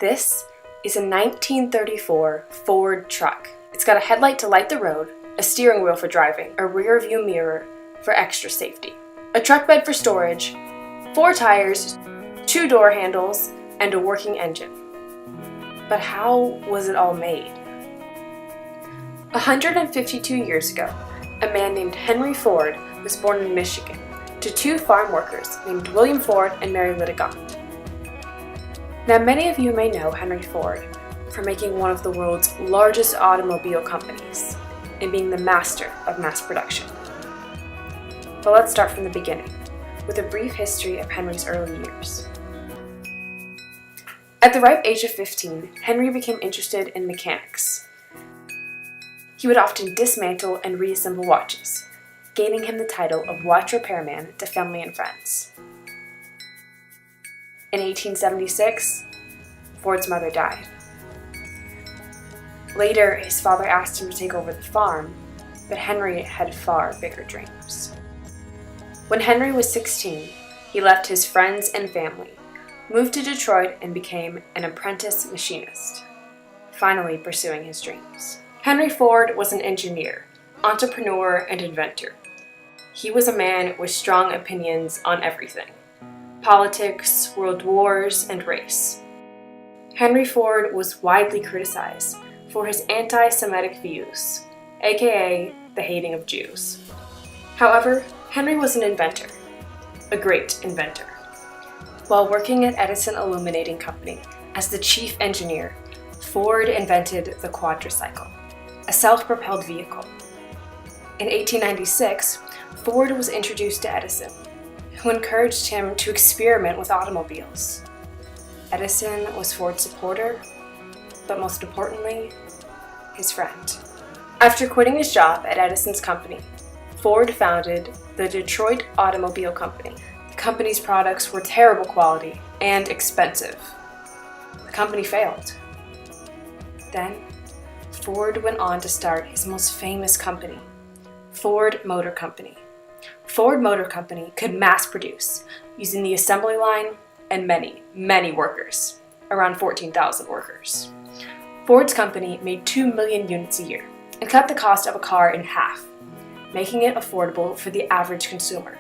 This is a 1934 Ford truck. It's got a headlight to light the road, a steering wheel for driving, a rear view mirror for extra safety, a truck bed for storage, 4 tires, 2 door handles, and a working engine. But how was it all made? 152 years ago, a man named Henry Ford was born in Michigan to 2 farm workers named William Ford and Mary Liddicott. Now, many of you may know Henry Ford for making one of the world's largest automobile companies and being the master of mass production. But let's start from the beginning, with a brief history of Henry's early years. At the ripe age of 15, Henry became interested in mechanics. He would often dismantle and reassemble watches, gaining him the title of watch repairman to family and friends. In 1876, Ford's mother died. Later, his father asked him to take over the farm, but Henry had far bigger dreams. When Henry was 16, he left his friends and family, moved to Detroit, and became an apprentice machinist, finally pursuing his dreams. Henry Ford was an engineer, entrepreneur, and inventor. He was a man with strong opinions on everything: politics, world wars, and race. Henry Ford was widely criticized for his anti-Semitic views, aka the hating of Jews. However, Henry was an inventor, a great inventor. While working at Edison Illuminating Company as the chief engineer, Ford invented the quadricycle, a self-propelled vehicle. In 1896, Ford was introduced to Edison, who encouraged him to experiment with automobiles. Edison was Ford's supporter, but most importantly, his friend. After quitting his job at Edison's company, Ford founded the Detroit Automobile Company. The company's products were terrible quality and expensive. The company failed. Then, Ford went on to start his most famous company, Ford Motor Company. Ford Motor Company could mass produce using the assembly line and many, many workers, around 14,000 workers. Ford's company made 2 million units a year and cut the cost of a car in half, making it affordable for the average consumer.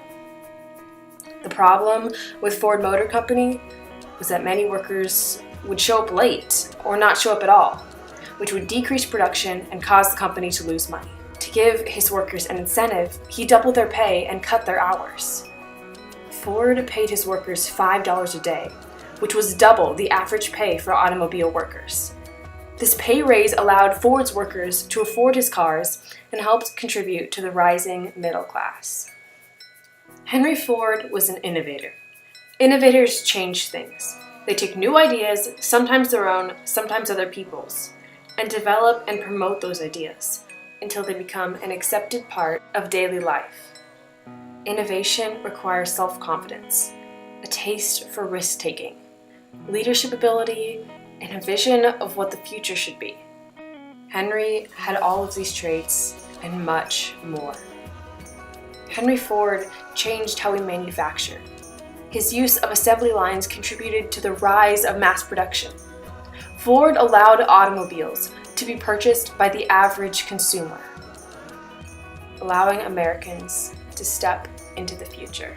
The problem with Ford Motor Company was that many workers would show up late or not show up at all, which would decrease production and cause the company to lose money. To give his workers an incentive, he doubled their pay and cut their hours. Ford paid his workers $5 a day, which was double the average pay for automobile workers. This pay raise allowed Ford's workers to afford his cars and helped contribute to the rising middle class. Henry Ford was an innovator. Innovators change things. They take new ideas, sometimes their own, sometimes other people's, and develop and promote those ideas until they become an accepted part of daily life. Innovation requires self-confidence, a taste for risk-taking, leadership ability, and a vision of what the future should be. Henry had all of these traits and much more. Henry Ford changed how we manufacture. His use of assembly lines contributed to the rise of mass production. Ford allowed automobiles to be purchased by the average consumer, allowing Americans to step into the future.